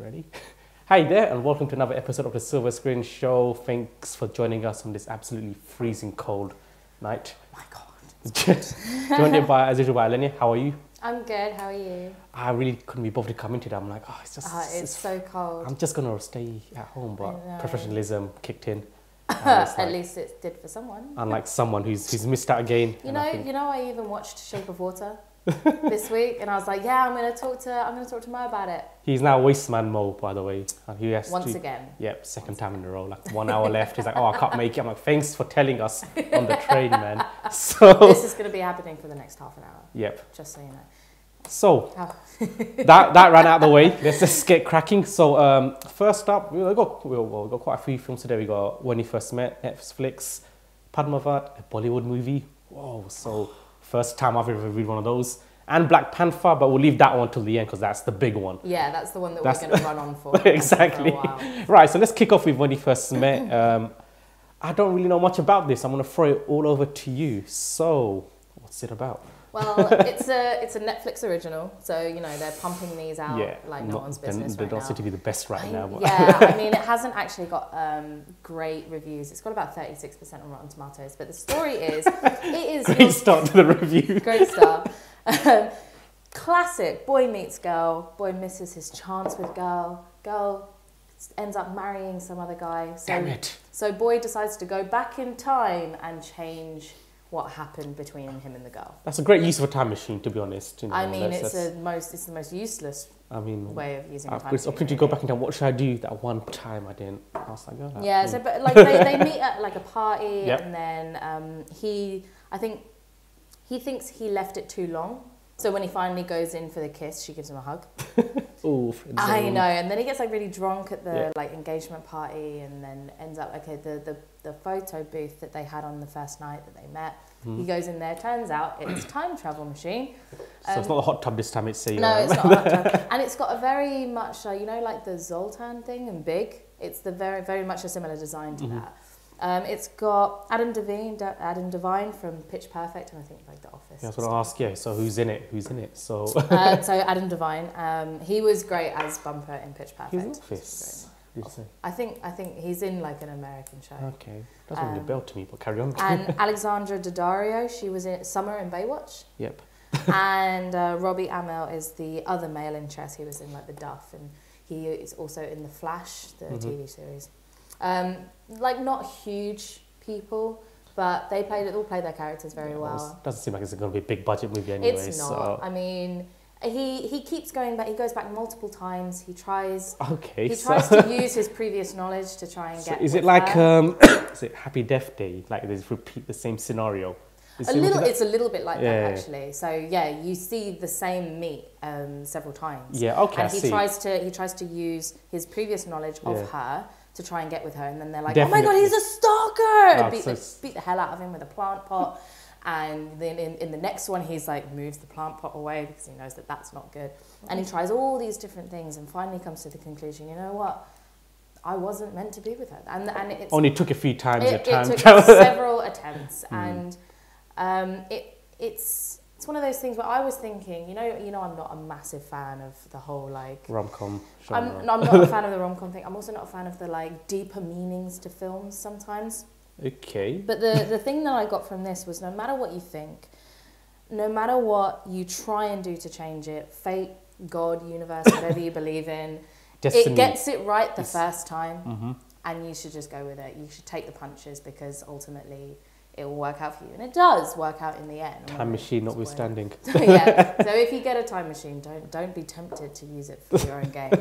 Ready? Hi there, and welcome to another episode of the Silver Screen Show. Thanks for joining us on this absolutely freezing cold night. Oh my God. Joined by, as usual, by Alenya. How are you? I'm good. How are you? I really couldn't be bothered to come into that. I'm like, oh, it's just... it's so cold. I'm just going to stay at home, but professionalism kicked in. At least it did for someone. Unlike someone who's missed out again. You know, I even watched Shape of Water this week, and I was like, yeah, I'm gonna talk to Mo about it. He's now Wasteman Mo, by the way. And he has Once again. Yep, second time in a row. Like 1 hour left. He's like, oh, I can't make it. I'm like, thanks for telling us on the train, man. So this is gonna be happening for the next half an hour. Yep. Just so you know. So that ran out of the way. Let's just get cracking. So first up, we've got quite a few films today. We got When We First Met, Netflix, Padmavat, a Bollywood movie. Whoa! So first time I've ever read one of those, and Black Panther. But we'll leave that one till the end because that's the big one. Yeah, that's the one that we're going to run on for. Exactly. For a while. Right. So let's kick off with When We First Met. I don't really know much about this. I'm going to throw it all over to you. So what's it about? Well, it's a Netflix original, so you know they're pumping these out like no one's business right now. They don't seem to be the best right now. But. Yeah, I mean it hasn't actually got great reviews. It's got about 36% on Rotten Tomatoes, but the story is great start to the review. Great start. Classic boy meets girl, boy misses his chance with girl, girl ends up marrying some other guy. Damn it! So boy decides to go back in time and change what happened between him and the girl. That's a great use of a time machine, to be honest. You know, I mean, it's the most useless way of using a time machine. It's opportunity to go back in time. What should I do? That one time I didn't. I was like, oh, yeah. So, but like they meet at like a party, yep. and then I think he thinks he left it too long. So when he finally goes in for the kiss, she gives him a hug. Ooh, I know, and then he gets like really drunk at the like engagement party, and then ends up the photo booth that they had on the first night that they met. He goes in there. Turns out it's a time travel machine. So it's not a hot tub this time. It's no, it's not a hot tub, and it's got a very much you know, like the Zoltan thing and Big. It's the very much a similar design to that. It's got Adam Devine from Pitch Perfect, and I think like The Office. Yeah, I was going to ask, yeah. So who's in it? Who's in it? So so Adam Devine, he was great as Bumper in Pitch Perfect. He's in Office. I think he's in like an American show. Okay, doesn't ring a bell to me, but carry on. And Alexandra Daddario, she was in Summer in Baywatch. Yep. And Robbie Amell is the other male interest. He was in like The Duff, and he is also in The Flash, the TV series. Like not huge people, but they all play their characters very well. Doesn't seem like it's going to be a big budget movie anyway. It's not. So. I mean, he keeps going back. He goes back multiple times. He tries. Okay. He tries to use his previous knowledge to try and get. Is it like is it Happy Death Day? Like they repeat the same scenario. It's a little bit like that actually. So yeah, you see the same meet several times. Yeah. Okay. And he tries to use his previous knowledge of her to try and get with her, and then they're like, Definitely. "Oh my God, he's a stalker!" Oh, beat the hell out of him with a plant pot, and then in the next one, he's like moves the plant pot away because he knows that that's not good, and he tries all these different things, and finally comes to the conclusion, you know what? I wasn't meant to be with her, and it's only took a few times. It took several attempts, and it's one of those things where I was thinking, you know, I'm not a massive fan of the whole like rom-com genre. I'm not a fan of the rom-com thing. I'm also not a fan of the like deeper meanings to films sometimes. Okay. But the thing that I got from this was no matter what you think, no matter what you try and do to change it, fate, God, universe, whatever you believe in, Destiny. It gets it right the first time, and you should just go with it. You should take the punches because ultimately it will work out for you, and it does work out in the end. Time machine notwithstanding. So, yeah. So if you get a time machine, don't be tempted to use it for your own game.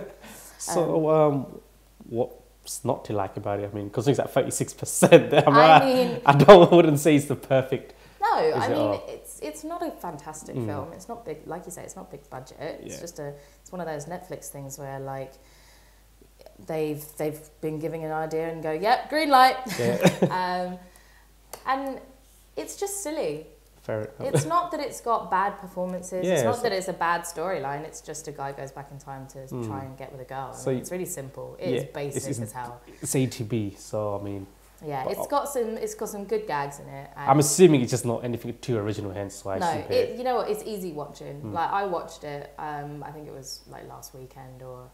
So what's not to like about it? I mean, because it's at 36%. I wouldn't say it's the perfect. No, I mean it's not a fantastic film. It's not big, like you say. It's not big budget. It's just it's one of those Netflix things where like they've been giving an idea and go, yep, green light. Yeah. And it's just silly. Fair enough. It's not that it's got bad performances. Yeah, it's not that it's a bad storyline. It's just a guy goes back in time to try and get with a girl. So it's really simple. It's basic as hell. It's ATB, so I mean. Yeah, it's got some good gags in it. I'm assuming it's just not anything too original, hence why. You know what? It's easy watching. Like I watched it. I think it was like last weekend or.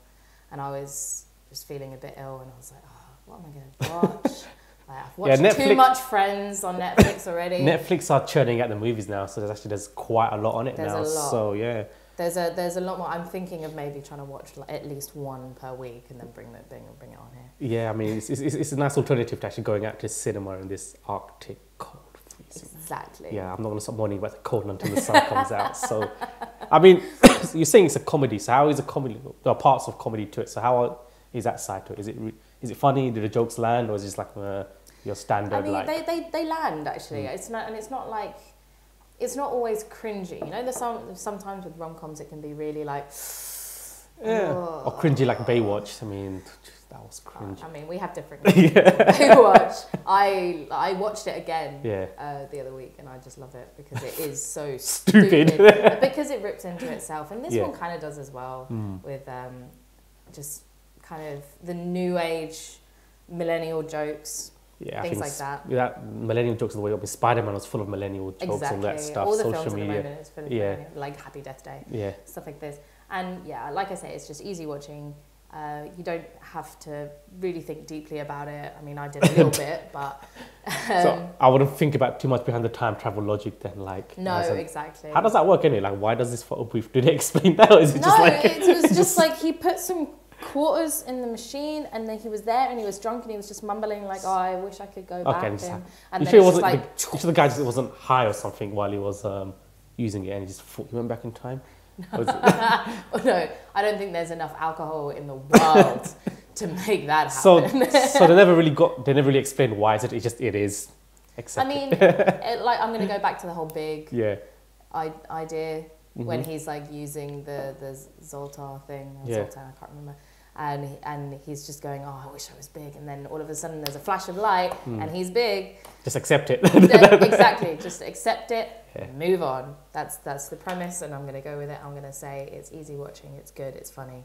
and I was just feeling a bit ill, and I was like, oh, what am I going to watch? I've watched too much Friends on Netflix already. Netflix are churning out the movies now, so there's quite a lot on it now. There's a lot. So yeah. There's a lot more. I'm thinking of maybe trying to watch at least one per week and then bring it on here. Yeah, I mean, it's a nice alternative to actually going out to cinema in this Arctic cold freezing. Exactly. Yeah, I'm not going to stop mourning about the cold until the sun comes out. So, I mean, you're saying it's a comedy. So how is a comedy? There are parts of comedy to it. So how is that side to it? Is it funny? Do the jokes land, or is it just like your standard? I mean, they land actually. It's not like. It's not always cringy, you know. There's sometimes with rom-coms it can be really like, or cringy like Baywatch. I mean, that was cringy. I mean, we have different. Baywatch. I watched it again the other week, and I just love it because it is so stupid. Because it rips into itself, and this one kind of does as well with just kind of the new age millennial jokes. Yeah, things like that. That millennial jokes are the way up. Spider-Man was full of millennial jokes and that stuff. All the social films media. At the moment is full of millennial, like Happy Death Day, stuff like this. And yeah, like I say, it's just easy watching. You don't have to really think deeply about it. I mean, I did a little bit, but so I wouldn't think about too much behind the time travel logic then. Like no, exactly. How does that work anyway? Like, why does this photo brief? Did they explain that, or is it just like it was just like he put some quarters in the machine, and then he was there and he was drunk and he was just mumbling like, oh, I wish I could go back. And then sure it wasn't like the guy just wasn't high or something while he was using it, and he just thought he went back in time. No, I don't think there's enough alcohol in the world to make that happen. So they never really explained why is it. It's just it is. I mean, I'm going to go back to the whole big idea when he's like using the Zoltar thing. Zoltar, I can't remember. And he's just going, oh, I wish I was big. And then all of a sudden there's a flash of light and he's big. Just accept it. Exactly. Just accept it, move on. That's the premise, and I'm going to go with it. I'm going to say it's easy watching, it's good, it's funny.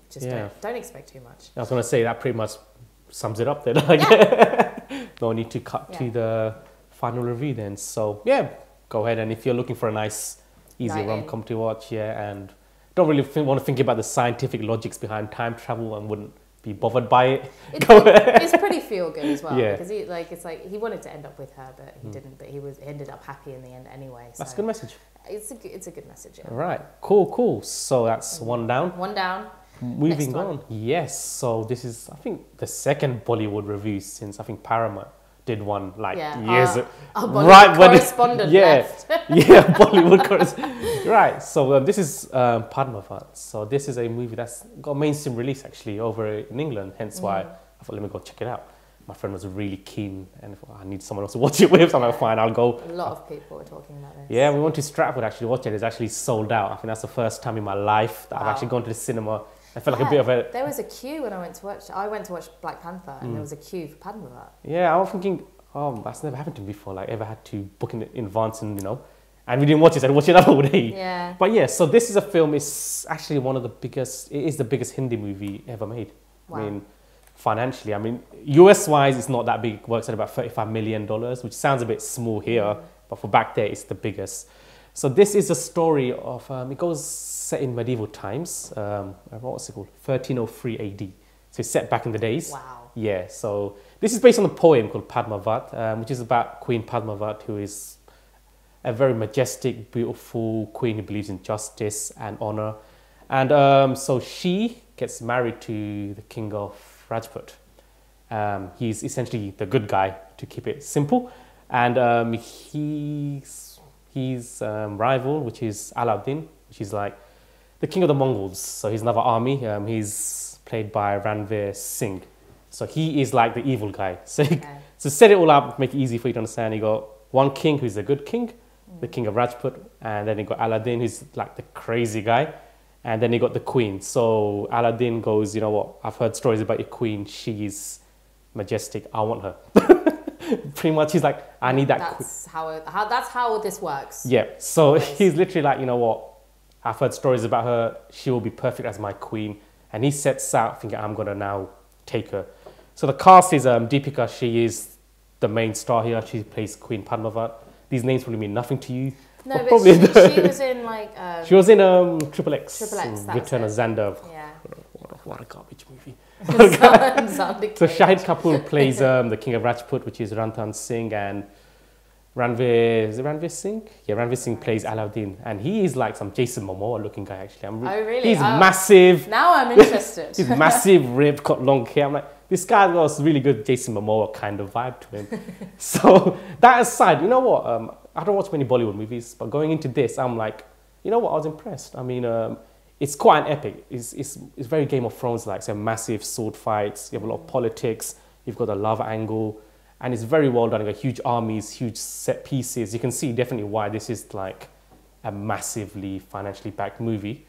Just don't expect too much. I was going to say that pretty much sums it up then. No need to cut to the final review then. So yeah, go ahead, and if you're looking for a nice, easy rom-com to watch, and don't really want to think about the scientific logics behind time travel and wouldn't be bothered by it. It's pretty feel good as well because it's like he wanted to end up with her, but he didn't. But he ended up happy in the end anyway. So that's a good message. It's a good message. Yeah. Right, cool. So that's one down. One down. Moving on. Yes. So this is I think the second Bollywood review since I think Paramount did one like years ago. Right when correspondent left. Bollywood correspondent. Right. So this is Padmavat. So this is a movie that's got a mainstream release actually over in England. Hence why I thought let me go check it out. My friend was really keen, and I need someone else to watch it with. So I'm like, fine, I'll go. A lot of people were talking about this. Yeah, we went to Stratford actually to watch it. It's actually sold out. I think that's the first time in my life that I've actually gone to the cinema. I felt like a bit of a... There was a queue when I went to watch Black Panther, and there was a queue for Padmavat. Yeah, I was thinking, that's never happened to me before. Like, ever had to book in advance and, and we didn't watch it, so I watched it another day. Yeah. But yeah, so this is a film, it's actually one of the biggest, it is the biggest Hindi movie ever made. Wow. I mean, financially, US-wise, it's not that big. It works at about $35 million, which sounds a bit small here, but for back there, it's the biggest. So this is a story of, it goes set in medieval times, what's it called? 1303 AD. So it's set back in the days. Wow. Yeah, so this is based on a poem called Padmavat, which is about Queen Padmavat, who is a very majestic, beautiful queen who believes in justice and honor. And so she gets married to the king of Rajput. He's essentially the good guy, to keep it simple. And his rival, which is Alauddin, which is like the king of the Mongols. So he's another army. He's played by Ranveer Singh. So he is like the evil guy. So, to set it all up, make it easy for you to understand, you got one king who's the good king, the king of Rajput, and then you got Alauddin, who's like the crazy guy, and then you got the queen. So Alauddin goes, you know what, I've heard stories about your queen. She's majestic. I want her. Pretty much, he's like, I need that. That's how this works. Yeah. So he's literally like, you know what, I've heard stories about her. She will be perfect as my queen. And he sets out thinking, I'm gonna now take her. So the cast is Deepika. She is the main star here. She plays Queen Padmavat. These names probably mean nothing to you. No, but she was in like... she was in Triple X. Triple X, Return of Xander. Yeah. what a garbage movie. Sounded So Shahid Kapoor plays the King of Rajput, which is Rantan Singh, and Ranveer Singh? Yeah, Ranveer Singh plays Aladdin, and he is like some Jason Momoa looking guy actually. Oh really? He's massive. Now I'm interested. He's massive, ripped, got long hair. I'm like, this guy got a really good Jason Momoa kind of vibe to him. So that aside, you know what? I don't watch many Bollywood movies, but going into this, I'm like, you know what? I was impressed. I mean, it's quite an epic. It's very Game of Thrones like. So massive sword fights. You have a lot of politics. You've got the love angle. And it's very well done. You've got huge armies, huge set pieces. You can see definitely why this is like a massively financially backed movie.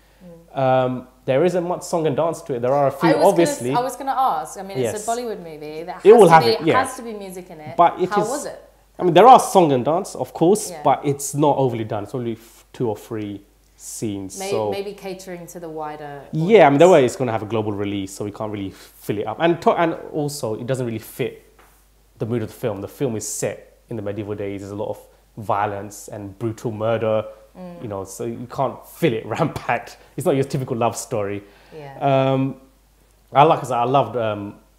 There isn't much song and dance to it. There are a few, obviously. I was going to ask. I mean, yes. It's a Bollywood movie. That has to be music in it. But How was it? I mean, there are song and dance, of course, Yeah. but it's not overly done. It's only 2 or 3 scenes. Maybe catering to the wider audience. Yeah, I mean, the way it's going to have a global release, so we can't really fill it up. And also, it doesn't really fit the mood of the film. The film is set in the medieval days. There's a lot of violence and brutal murder, you know, so you can't fill it rampacked. It's not your typical love story. Yeah. I loved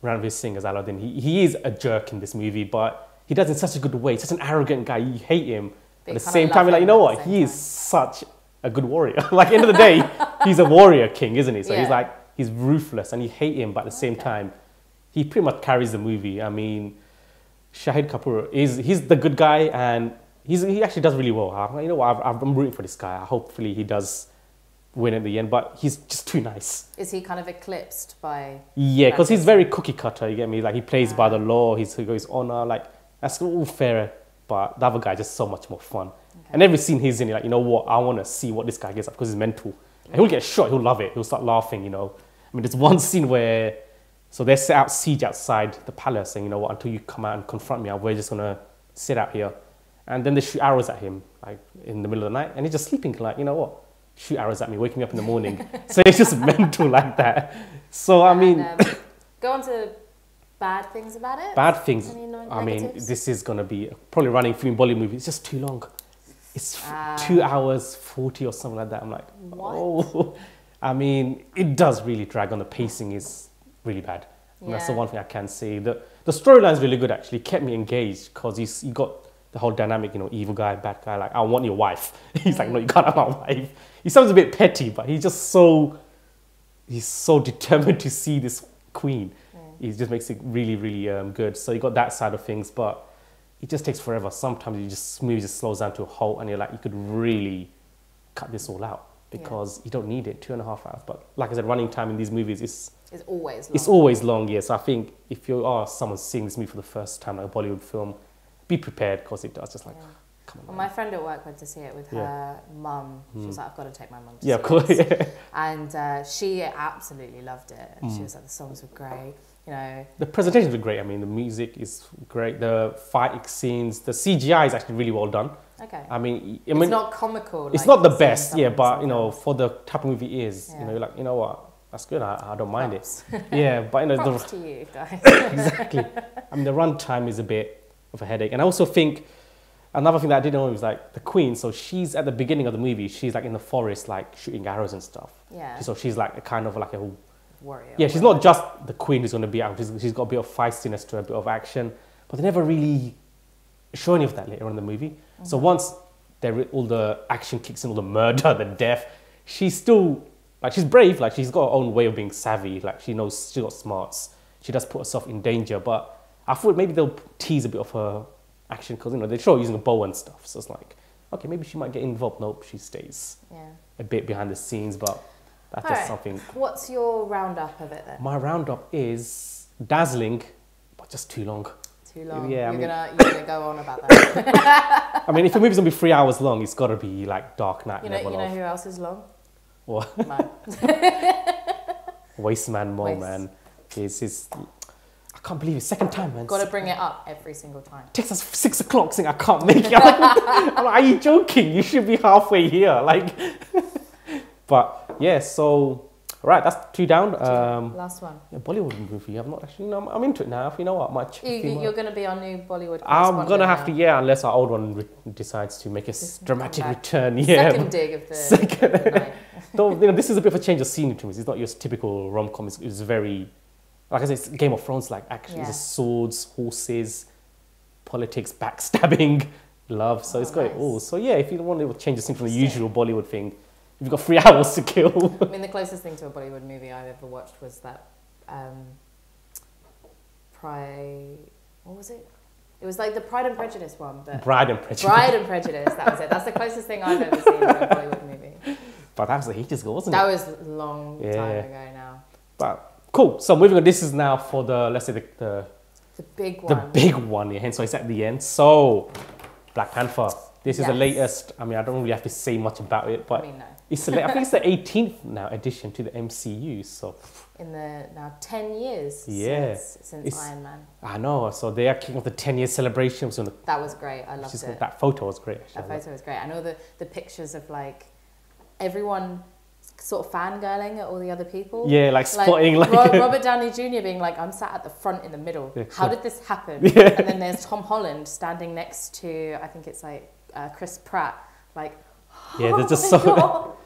Ranveer Singh as Aladdin. He is a jerk in this movie, but he does it in such a good way. Such an arrogant guy. You hate him. But at the same time, you're like, you know what? He is such a good warrior. Like, at the end of the day, he's a warrior king, isn't he? So yeah. he's ruthless and you hate him, but at the same time, he pretty much carries the movie. I mean, Shahid Kapoor he's the good guy, and he actually does really well. You know what? I'm rooting for this guy. Hopefully he does win in the end, but he's just too nice. Is he kind of eclipsed by? Yeah, because he's very cookie cutter. You get me? Like, he plays by the law. He goes honor. Like, that's all fair, but the other guy just so much more fun. Okay. And every scene he's in, you're like, you know what? I want to see what this guy gets up because he's mental. And he'll get shot. He'll love it. He'll start laughing. You know. I mean, there's one scene where. So they set out siege outside the palace, and you know what, until you come out and confront me, we're just gonna sit out here. And then they shoot arrows at him, like in the middle of the night, and he's just sleeping, like, you know what, shoot arrows at me, waking me up in the morning. So it's just mental like that. So I mean, go on to bad things about it. Bad things. I mean, this is gonna be probably running through in Bollywood movie. It's just too long. It's 2 hours 40 or something like that. I'm like, what? Oh. I mean, it does really drag on. The pacing is really bad. And that's the one thing I can say. The storyline's really good, actually. Kept me engaged because you got the whole dynamic, you know, evil guy, bad guy, like, I want your wife. He's like, no, you can't have my wife. He sounds a bit petty, but he's so determined to see this queen. He just makes it really, really good. So you got that side of things, but it just takes forever. Sometimes movie just slows down to a halt, and you're like, you could really cut this all out because you don't need it. 2.5 hours. But like I said, running time in these movies is always long. It's always long, yes. I think if you are someone seeing this movie for the first time, like a Bollywood film, be prepared because it does just like, come on. Well, my friend at work went to see it with her mum. She was like, I've got to take my mum to see of course. this. And she absolutely loved it. And she was like, the songs were great. You know, the presentations were great. I mean, the music is great. The fighting scenes, the CGI is actually really well done. Okay. I mean, it's not comical. It's not the best, but you know, for the type of movie it is, you know, you're like, you know what, that's good. I don't mind it. Yeah, but you know, props to you guys. Exactly. I mean, the runtime is a bit of a headache, and I also think another thing that I didn't know was like the queen. So she's at the beginning of the movie. She's like in the forest, like shooting arrows and stuff. Yeah. So she's like a kind of like a warrior. Yeah, she's not just the queen who's going to be out. She's got a bit of feistiness to her, a bit of action, but they never really show any of that later on in the movie. So once all the action kicks in, all the murder, the death, she's still like, she's brave. Like, she's got her own way of being savvy. Like, she knows she got smarts. She does put herself in danger, but I thought maybe they'll tease a bit of her action because, you know, they show her using a bow and stuff. So it's like, okay, maybe she might get involved. Nope, she stays a bit behind the scenes, but that's just something. What's your roundup of it then? My roundup is dazzling, but just too long. Too long. Yeah, you're gonna go on about that. I mean, if a movie's gonna be 3 hours long, it's got to be like Dark Knight level. You know who else is long? What? Mo. Wasteman Mo, man. I can't believe it. Second time, man. Got to bring it up every single time. Takes us 6 o'clock saying I can't make it. I'm like, are you joking? You should be halfway here. Like, but yeah, so. Right, that's 2 down. Last one. Yeah, Bollywood movie. I'm not actually. You know, I'm into it now. You know what? You're going to be our new Bollywood. I'm gonna have to, unless our old one decides to make a dramatic return. Yeah. Second dig of the night. Though, this is a bit of a change of scenery to me. It's not your typical rom-com. It's very, like I said, it's Game of Thrones like action. It's swords, horses, politics, backstabbing, love. So it's got it all. So yeah, if you want to change the scene from the usual Bollywood thing, you've got 3 hours to kill. I mean, the closest thing to a Bollywood movie I've ever watched was that what was it? It was like the Pride and Prejudice one. But Bride and Prejudice. Bride and Prejudice, that was it. That's the closest thing I've ever seen to a Bollywood movie. But that was ages ago, wasn't it? That was a long time ago now. But cool. So moving on, this is now for the, let's say the big one. The big one, yeah. Hence why it's at the end. So, Black Panther. This is the latest. I mean, I don't really have to say much about it, but it's I think it's the 18th now addition to the MCU. So in the now 10 years since Iron Man. I know. So they are kicking off the 10-year celebration. So that was great. I loved it. That photo was great. That photo was great. I know the pictures of like everyone sort of fangirling at all the other people. Yeah, like spotting like Robert Downey Jr. being like, I'm sat at the front in the middle. How did this happen? Yeah. And then there's Tom Holland standing next to, I think it's like Chris Pratt. Like, yeah, they're just so.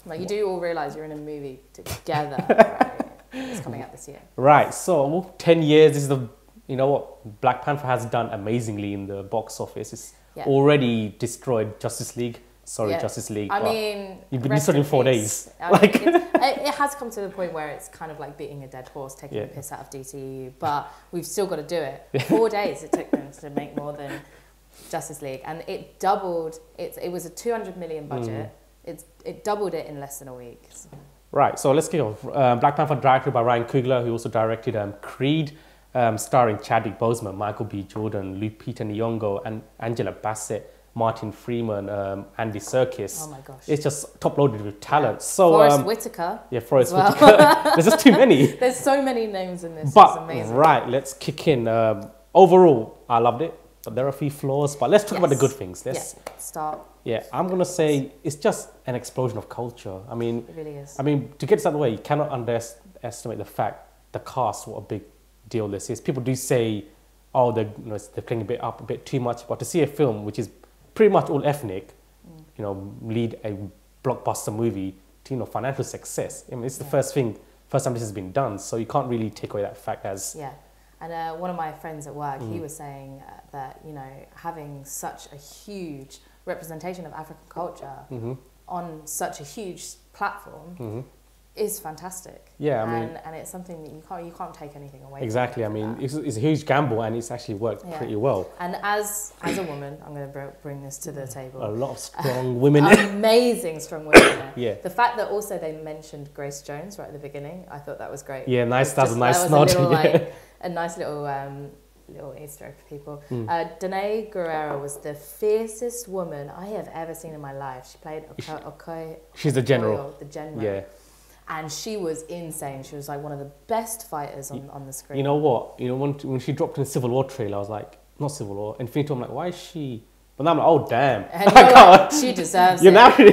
Like you do all realise you're in a movie together. Right? It's coming out this year. Right. So 10 years. This is the, you know what, Black Panther has done amazingly in the box office. It's already destroyed Justice League. Sorry, Justice League. I mean, you've been destroyed in 4 days. I mean, it has come to the point where it's kind of like beating a dead horse, taking the piss out of DCU, but we've still got to do it. 4 days it took them to make more than Justice League, and it doubled. It was a 200 million budget. It doubled it in less than a week. So. Right. So let's kick off. Black Panther, directed by Ryan Coogler, who also directed Creed, starring Chadwick Boseman, Michael B. Jordan, Lupita Nyong'o, and Angela Bassett, Martin Freeman, Andy Serkis. Oh my gosh. It's just top loaded with talent. Yeah. So Forrest Whitaker. Yeah, Forrest Whitaker. There's just too many. There's so many names in this. But it's amazing. Right, let's kick in. Overall, I loved it, but there are a few flaws. But let's talk about the good things. Let's start. Yeah, I'm gonna say it's just an explosion of culture. I mean, it really is. I mean, to get this out of the way, you cannot underestimate the fact the cast, what a big deal this is. People do say, oh, they're playing a bit too much, but to see a film which is pretty much all ethnic, lead a blockbuster movie to financial success. I mean, it's the first time this has been done, so you can't really take away that fact as And one of my friends at work, he was saying that having such a huge representation of African culture on such a huge platform is fantastic. Yeah, and it's something that you can't take anything away. Exactly. From I mean, it's a huge gamble, and it's actually worked pretty well. And as a woman, I'm going to bring this to the table. A lot of strong women. Amazing strong women there. Yeah. The fact that also they mentioned Grace Jones right at the beginning, I thought that was great. Yeah, nice. That was a nice nod. A nice little Easter egg for people. Danae Guerrero was the fiercest woman I have ever seen in my life. She played Okoye. She's the general. The general. Yeah. And she was insane. She was like one of the best fighters on the screen. You know what? When she dropped in the Civil War trailer, I was like, not Civil War, Infinity War, I'm like, why is she? But now I'm like, oh, damn. And she deserves it.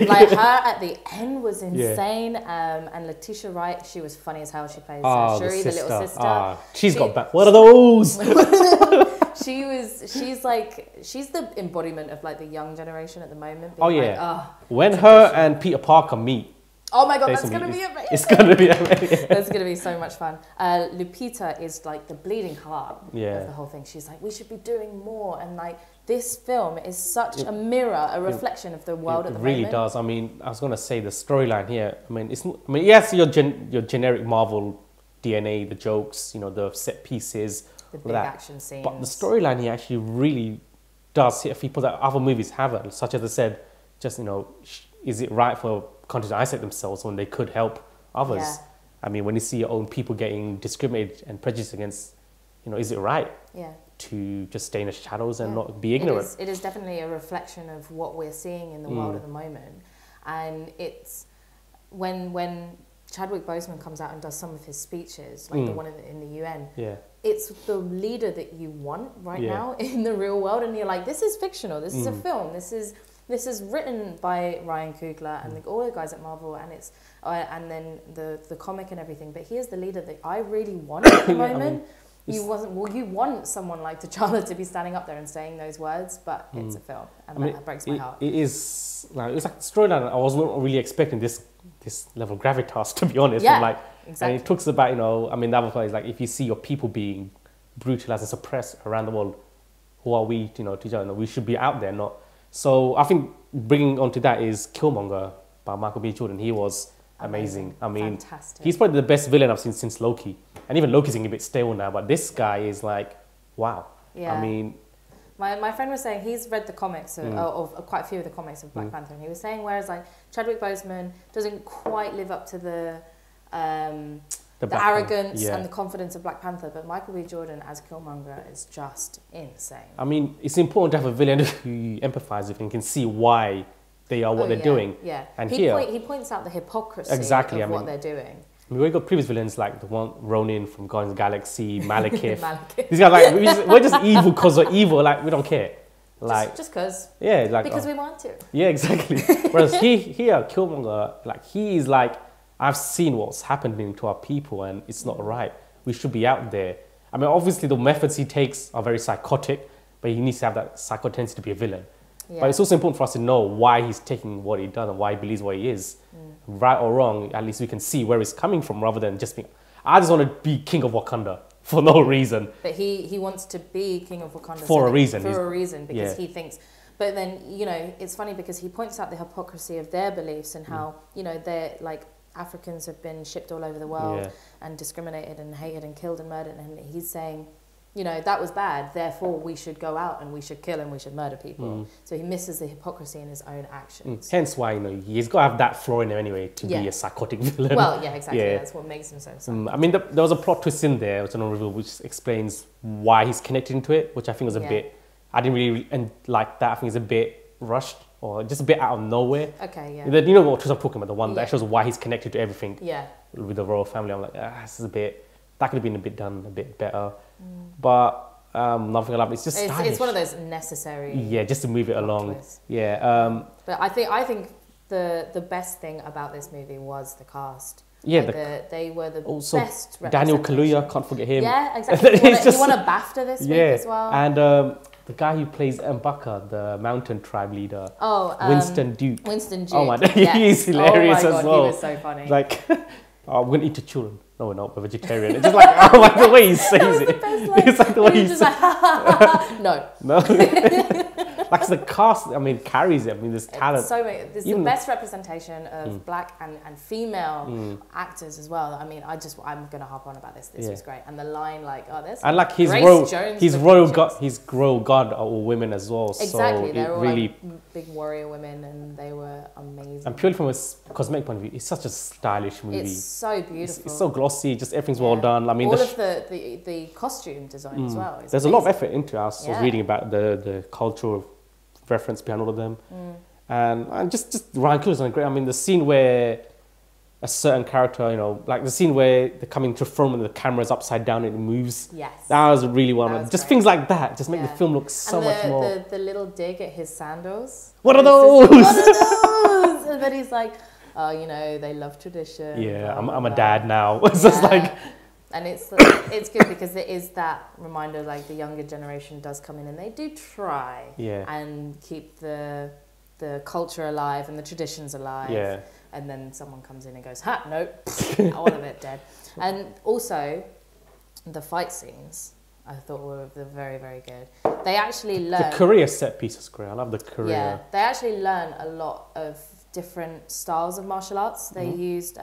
Like, her at the end was insane. And Letitia Wright, she was funny as hell. She plays Shuri, the little sister. She's got back. What are those? She's the embodiment of like the young generation at the moment. When her and Peter Parker meet, oh my God, that's going to be amazing. It's going to be amazing. That's going to be so much fun. Lupita is like the bleeding heart of the whole thing. She's like, we should be doing more. And like, this film is such a mirror, a reflection of the world at the moment. It really does. I mean, I was going to say the storyline here. I mean, yes, your generic Marvel DNA, the jokes, the set pieces. The big action scenes. But the storyline here actually really does hit people that other movies haven't. Such as I said, just, is it right for countries to isolate themselves when they could help others? Yeah. I mean, when you see your own people getting discriminated and prejudiced against, is it right to just stay in the shadows and not be ignorant? It is definitely a reflection of what we're seeing in the world at the moment. And it's when Chadwick Boseman comes out and does some of his speeches, like the one in the UN, it's the leader that you want right now in the real world. And you're like, this is fictional, this is a film, this is written by Ryan Coogler and all the guys at Marvel, and it's and then the comic and everything. But he is the leader that I really want at the moment. You want someone like T'Challa to be standing up there and saying those words, but it's a film, and that breaks my heart. It is like it's like storyline. I was not really expecting this level of gravitas, to be honest. Yeah, like, exactly. And it talks about, the other part is like, if you see your people being brutalized and suppressed around the world, who are we, to each other? We should be out there, not. So I think bringing onto that is Killmonger by Michael B. Jordan. He was amazing. I mean, fantastic. He's probably the best villain I've seen since Loki. And even Loki's getting a bit stale now, but this guy is like, wow. Yeah. I mean, my friend was saying he's read the comics of quite a few of the comics of Black Panther, and he was saying whereas like Chadwick Boseman doesn't quite live up to the arrogance and the confidence of Black Panther, but Michael B. Jordan as Killmonger is just insane. I mean, it's important to have a villain who you empathise with and can see why they are what they're doing. Yeah, and he points out the hypocrisy of what they're doing. I mean, we got previous villains like the one Ronin from Guardians of the Galaxy, Malekith. These guys like we're just evil because we're evil. Like we don't care. Like just because. Yeah, like because we want to. Yeah, exactly. Whereas here, Killmonger, like he is like, I've seen what's happening to our people, and it's not right. We should be out there. I mean, obviously the methods he takes are very psychotic, but he needs to have that psycho tendency to be a villain. Yeah. But it's also important for us to know why he's taking what he does and why he believes what he is. Right or wrong, at least we can see where he's coming from rather than just being, I just want to be king of Wakanda for no reason. But he wants to be king of Wakanda for a reason. Because he thinks, but then, it's funny because he points out the hypocrisy of their beliefs and how, they're like, Africans have been shipped all over the world and discriminated and hated and killed and murdered, and he's saying, that was bad, therefore we should go out and we should kill and we should murder people. So he misses the hypocrisy in his own actions. Hence why, he's got to have that flaw in him anyway to be a psychotic villain. Well, yeah, exactly. Yeah. That's what makes him so psychotic. I mean, there was a plot twist in there, which I don't reveal, which explains why he's connected into it, which I think was a bit, I didn't really like that. I think it's a bit rushed or just a bit out of nowhere. Okay, yeah. You know what twist I'm talking about, the one that shows why he's connected to everything with the royal family. I'm like, this is a bit, that could have been a bit done a bit better. But nothing like it's just it's one of those necessary just to move it along twists. But I think the best thing about this movie was the cast. They were the best. Daniel Kaluuya, can't forget him. Yeah, exactly. He won a BAFTA this week as well. And the guy who plays M'Baka, the mountain tribe leader. Winston Duke. Oh my god, he's hilarious as well. He was so funny. Like, we're gonna eat your children. No, we're not. We're vegetarian. It's just like, the way he says it. It's like the way he says it. No. Like the cast, I mean, carries it. I mean, there's talent. This is the best representation of black and female actors as well. I mean, I'm gonna harp on about this. This was great, and the line this. And like his royal guard are all women as well. Exactly, so they're all really like big warrior women, and they were amazing. And purely from a cosmetic point of view, it's such a stylish movie. It's so beautiful. It's so glossy. Just everything's well done. I mean, all of the costume design as well. There's a lot of effort into us. I was reading about the cultural reference behind all of them, and just Ryan Coogler's done great. I mean, the scene where a certain character, like the scene where they're coming to film and the camera's upside down and it moves. Yes, that was really well. Just great. Things like that just make the film look so much more. The little dig at his sandals. What are those? And then he's like, they love tradition. Yeah, I'm a dad now. It's just like. And it's good because it is that reminder, like the younger generation does come in and they do try and keep the culture alive and the traditions alive. Yeah. And then someone comes in and goes, nope, all of it dead. And also, the fight scenes I thought were very, very good. They actually learn... The Korea set piece is great. I love the Korea. Yeah, they actually learn a lot of different styles of martial arts. They used...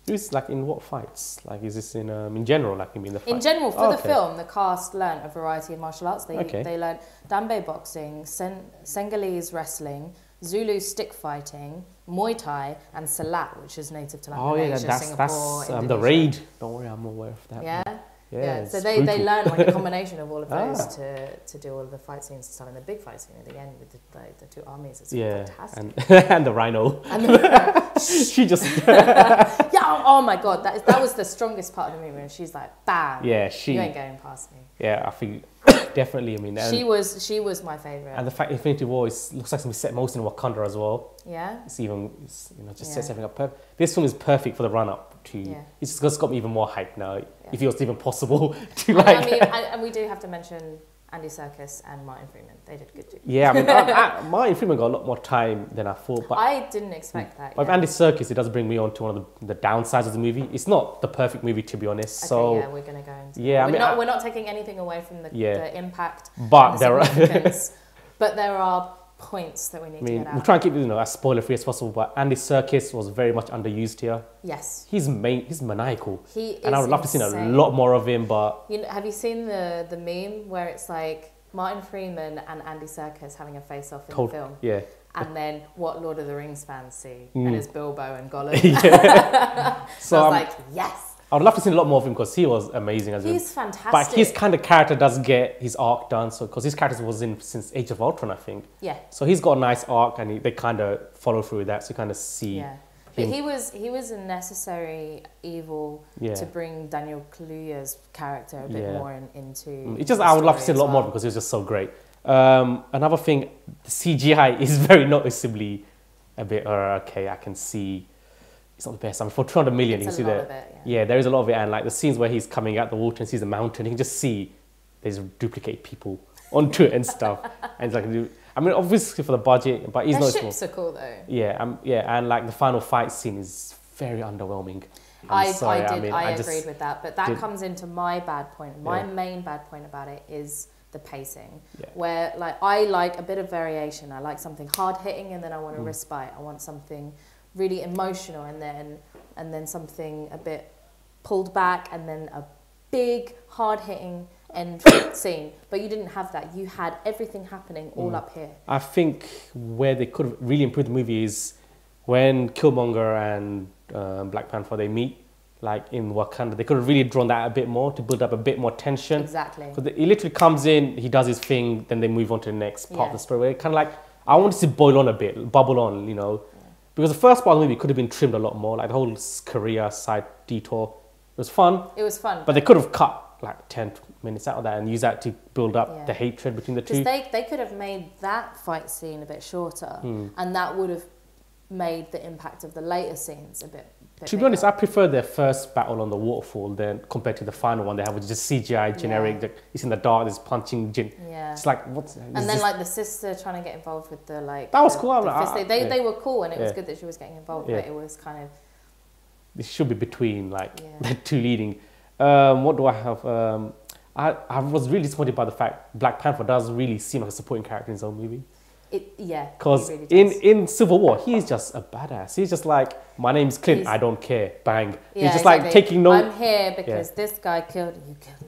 It's like in what fights? Like, is this in general? Like, you mean the fight? In general, for the film, the cast learned a variety of martial arts. They learned Danbei boxing, Senegalese wrestling, Zulu stick fighting, Muay Thai, and Salat, which is native to Malaysia, Singapore, that's the raid. Don't worry, I'm aware of that. Yeah. So they learn like a combination of all of those to do all of the fight scenes and stuff. And the big fight scene at the end with the two armies is fantastic. And the rhino. She just oh my God, that was the strongest part of the movie. And she's like, bam. Yeah, you ain't going past me. Yeah, I think definitely. I mean, she was my favorite. And the fact Infinity War looks like it's gonna be set most in Wakanda as well. Yeah. It's just sets everything up. This film is perfect for the run up to. Yeah. It's just got me even more hyped now. Yeah. If it was even possible to like. I mean, and we do have to mention Andy Serkis and Martin Freeman. They did good too. Yeah, I mean, Martin Freeman got a lot more time than I thought. But I didn't expect that. But with Andy Serkis, it does bring me on to one of the downsides of the movie. It's not the perfect movie, to be honest. Okay, so yeah, we're gonna go into. Yeah, we're not taking anything away from the impact. But there are, but there are points that we need to get out. We'll try and keep as spoiler free as possible. But Andy Serkis was very much underused here. Yes. He's maniacal. And I would love to see a lot more of him. But have you seen the meme where it's like Martin Freeman and Andy Serkis having a face-off in the film? Yeah. And then what Lord of the Rings fans see, and it's Bilbo and Gollum. So I was like, yes. I would love to see a lot more of him because he was amazing as well. He's fantastic. But his kind of character does get his arc done. So because his character was in since Age of Ultron, I think. Yeah. So he's got a nice arc, and they kind of follow through with that. So you kind of see. Yeah. But he was a necessary evil to bring Daniel Kaluuya's character a bit more into. It's just I would love to see a lot more because it was just so great. Another thing, the CGI is very noticeably a bit okay. I can see. It's not the best. I mean, for 200 million, you can see that. Yeah, there is a lot of it, and like the scenes where he's coming out the water and sees the mountain, you can just see there's duplicate people onto it and stuff. And it's like, I mean, obviously for the budget, but he's not small. Ships are cool though. Yeah, and like the final fight scene is very underwhelming. I agreed with that, but that comes into my bad point. My main bad point about it is the pacing, where like I like a bit of variation. I like something hard hitting, and then I want a respite. I want something really emotional, and then something a bit pulled back, and then a big hard hitting end scene. But you didn't have that. You had everything happening all up here. I think where they could have really improved the movie is when Killmonger and Black Panther they meet, like in Wakanda. They could have really drawn that a bit more to build up a bit more tension. Exactly. Because he literally comes in, he does his thing, then they move on to the next part of the story. Where it kind of like I wanted to boil on a bit, bubble on, you know. Because the first part of the movie could have been trimmed a lot more, like the whole Korea side detour. It was fun. It was fun. But they could have cut like 10 minutes out of that and use that to build up the hatred between the two. Because they could have made that fight scene a bit shorter, and that would have made the impact of the later scenes a bit to be honest, I prefer their first battle on the waterfall than compared to the final one they have, which is just CGI generic. It's in the dark, there's punching. It's like what's. And then like the sister trying to get involved with the like. That was cool. They were cool, and it was good that she was getting involved. But it was kind of. It should be between like the two leading. What do I have? I was really disappointed by the fact Black Panther does really seem like a supporting character in his own movie. Because really in Civil War, he's just a badass. He's just like, my name's Clint, I don't care, bang. He's just like taking note. I'm here because this guy killed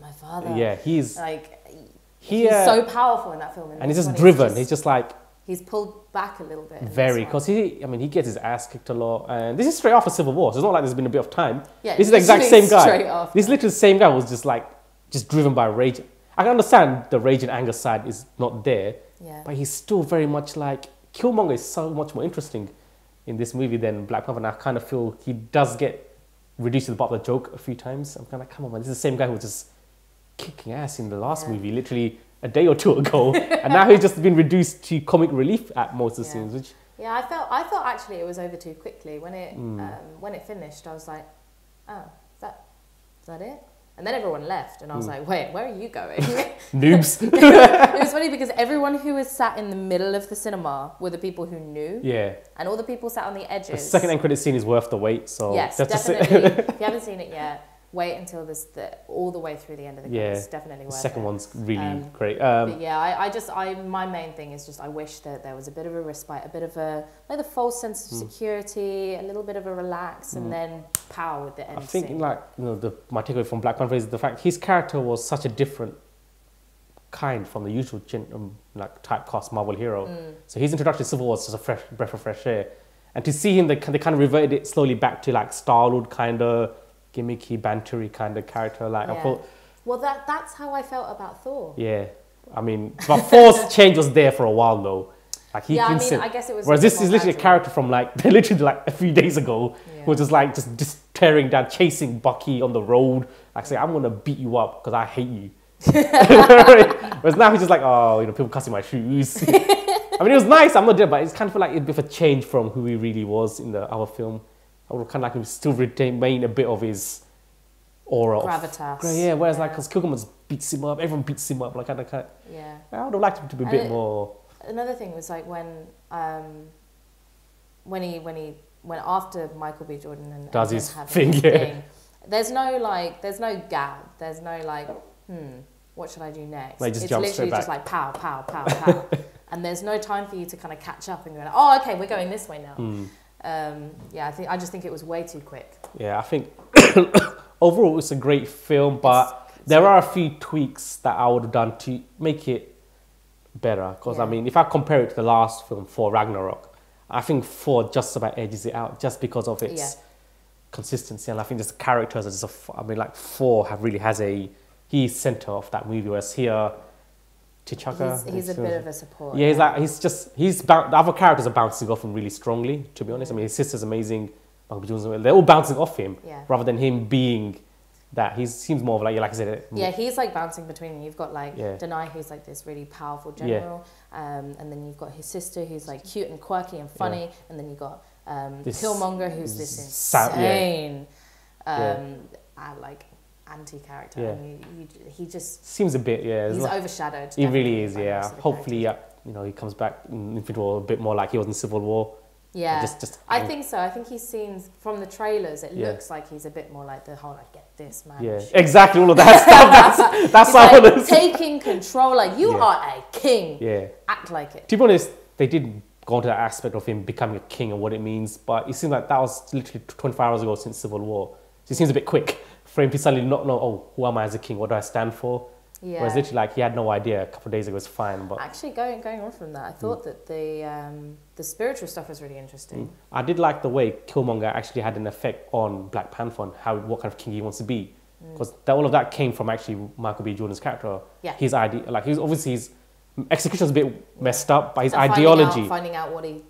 my father. Yeah, he's like, he's so powerful in that film. And he's just driven. He's just like. He's pulled back a little bit. Very, because he gets his ass kicked a lot. And this is straight after Civil War, so it's not like there's been a bit of time. Yeah, this is the exact same guy. This is literally the same guy was just driven by rage. I can understand the rage and anger side is not there. But he's still very much like Killmonger is so much more interesting in this movie than Black Panther. And I kind of feel he does get reduced to the butt of the joke a few times. I'm kind of like, come on, man, this is the same guy who was just kicking ass in the last movie, literally a day or two ago, and now he's just been reduced to comic relief at most of the scenes. Which I felt actually it was over too quickly when it finished. I was like, oh, is that it? And then everyone left, and I was like, wait, where are you going? Noobs. It was funny because everyone who was sat in the middle of the cinema were the people who knew. Yeah. And all the people sat on the edges. The second end credit scene is worth the wait. So yes, definitely. If you haven't seen it yet, wait until all the way through the end of the credits. It's definitely worth it. The second one's really great. But yeah, my main thing is just I wish that there was a bit of a respite, a bit of a false sense of security, a little bit of a relax, and then pow with the end scene. I think like my takeaway from Black Panther is the fact his character was such a different kind from the usual like typecast Marvel hero. So his introduction to Civil War was just a fresh breath of fresh air, and to see him they kind of reverted it slowly back to like Star-Lord kind of gimmicky, bantery kind of character. Like I thought. Well, that's how I felt about Thor. Yeah, I mean, but Thor's change was there for a while though. Like he I guess it was. Whereas this is literally a character from like literally like a few days ago, who was just like just tearing down, chasing Bucky on the road, like saying, I'm going to beat you up because I hate you. Whereas now he's just like, oh, you know, people cussing my shoes. I mean, it was nice, I'm not dead, but it's kind of like a bit of a change from who he really was in the other film. I would kind of like him still remain a bit of his aura. Gravitas. Yeah, whereas like, because Killmonger beats him up, everyone beats him up, like kind of. Yeah. I would have liked him to be a bit more. Another thing was like when after Michael B. Jordan and does his have thing, there's no gag, there's no like, what should I do next? Like, just it's jump literally straight just back. like pow, pow, pow, pow. And there's no time for you to kind of catch up and go, oh, okay, we're going this way now. Yeah, I just think it was way too quick. Yeah, I think overall it's a great film, but there are a few tweaks that I would have done to make it better. Because I mean, if I compare it to the last film, Thor Ragnarok, I think Thor just about edges it out just because of its consistency. And I think just the characters are just, I mean, like Thor he's center of that movie, whereas here, T'Chaka, he's a bit of a support. Yeah, the other characters are bouncing off him really strongly, to be honest. I mean, his sister's amazing, they're all bouncing off him, rather than him being that. He seems more of like I said. Yeah, he's like bouncing between them. You've got like Denai, who's like this really powerful general, and then you've got his sister, who's like cute and quirky and funny, and then you've got Killmonger, who's this insane, like anti-character. Yeah. And he just seems a bit, he's overshadowed. He really is, Hopefully, you know, he comes back in Infinity War a bit more like he was in Civil War. Yeah, I think so. I think he's seen from the trailers. It looks like he's a bit more like the whole, like, get this, man. Yeah, exactly. All of that stuff. That's he's how like taking control. Like, you are a king. Yeah, act like it. To be honest, they did go into that aspect of him becoming a king and what it means, but it seems like that was literally 24 hours ago since Civil War. So it seems a bit quick for him to suddenly not know, oh, who am I as a king? What do I stand for? Yeah. Whereas literally, like, he had no idea a couple of days ago. It's fine, but actually, going on from that, I thought that the spiritual stuff was really interesting. I did like the way Killmonger actually had an effect on Black Panther and what kind of king he wants to be, because all of that came from actually Michael B. Jordan's character. Yeah. His idea, like, his execution's a bit messed up, but his ideology, finding out what he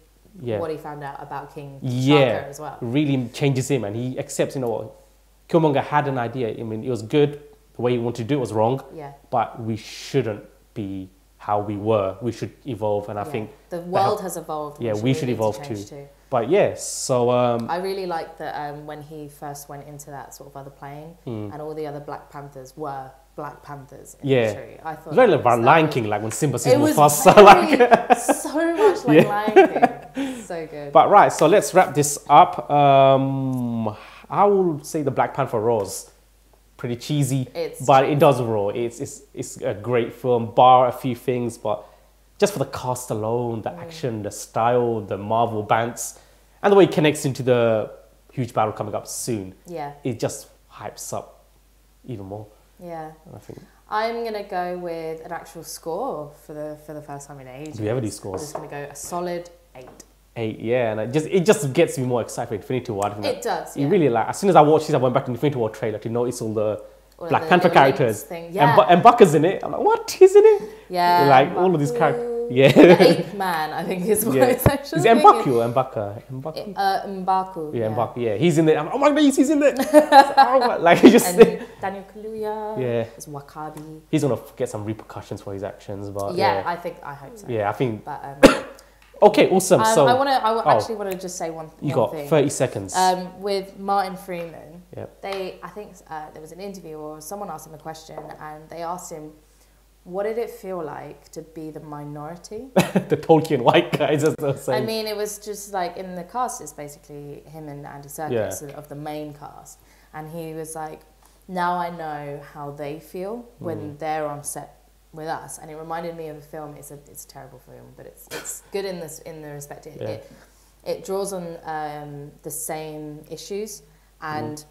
found out about King T'Chaka as well, really changes him, and he accepts, you know what, Killmonger had an idea. I mean, it was good. The way he wanted to do it was wrong. Yeah. But we shouldn't be how we were. We should evolve, and I think the world has evolved. Yeah, we should evolve too. But so I really liked that when he first went into that sort of other plane, and all the other Black Panthers were Black Panthers. In the tree. I thought very like Lion King, like when Simba sees Mufasa, like so much like Lion King. So good. But right, so let's wrap this up. I will say the Black Panther roars. Pretty cheesy, but it does roar. It's a great film, bar a few things, but just for the cast alone, the action, the style, the Marvel bants, and the way it connects into the huge battle coming up soon, it just hypes up even more. Yeah, I think I'm gonna go with an actual score for the first time in ages. Do we ever do scores? I'm just gonna go a solid 8. 8, yeah, and it just gets me more excited for Infinity War. It does. You really like. As soon as I watched this, I went back to the Infinity War trailer to notice all the Black Panther characters. And Bucker's in it. I'm like, what? He's in it? Yeah. Like all of these characters. Yeah. The Ape Man, I think is what it's actually. Is it M'Baku or M'Baka? M'Baku. Yeah, M'Baku. Yeah, he's in there. I'm like, oh my God, he's in there. Like just. And Daniel Kaluuya. Yeah. Is Wakabi. He's gonna get some repercussions for his actions, but I hope so. Yeah, I think. But okay, awesome. So I actually want to just say one thing. You got 30 seconds. With Martin Freeman, yep. I think there was an interview or someone asked him a question, and they asked him, what did it feel like to be the minority? The Tolkien white guys, as they're saying. I mean, it was just like, in the cast, it's basically him and Andy Serkis of the main cast. And he was like, now I know how they feel when they're on set with us. And it reminded me of a film. It's a terrible film, but it's good in the respect it draws on the same issues, and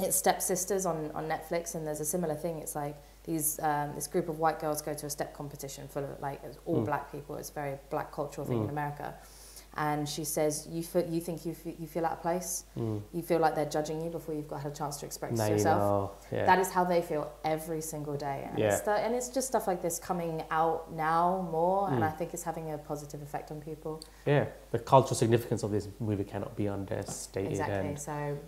it's Stepsisters on Netflix, and there's a similar thing. It's like this group of white girls go to a step competition for like all black people. It's a very black cultural thing in America. And she says, you feel out of place. You feel like they're judging you before you've had a chance to express yourself. That is how they feel every single day. And it's just stuff like this coming out now more, and I think it's having a positive effect on people. Yeah, the cultural significance of this movie cannot be understated. Exactly.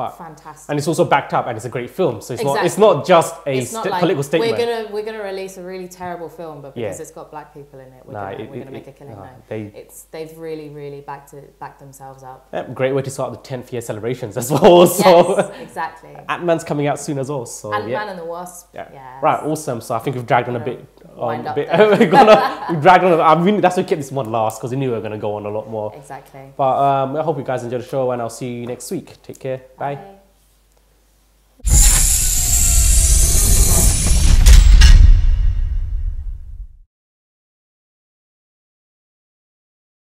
But fantastic. And it's also backed up, and it's a great film. So Exactly. it's not just a like, political statement. We're gonna release a really terrible film, but because it's got black people in it, we're gonna make a killing. They've really backed themselves up. Yeah, great way to start the 10th year celebrations as well. So yes, exactly. Ant-Man's coming out soon as well. So Ant-Man and the Wasp. Yeah. Yes. Right, awesome. So I think we've dragged on a bit. We've dragged on. I mean, that's why we kept this one last, because we knew we were going to go on a lot more. Exactly. But I hope you guys enjoyed the show, and I'll see you next week. Take care. Bye.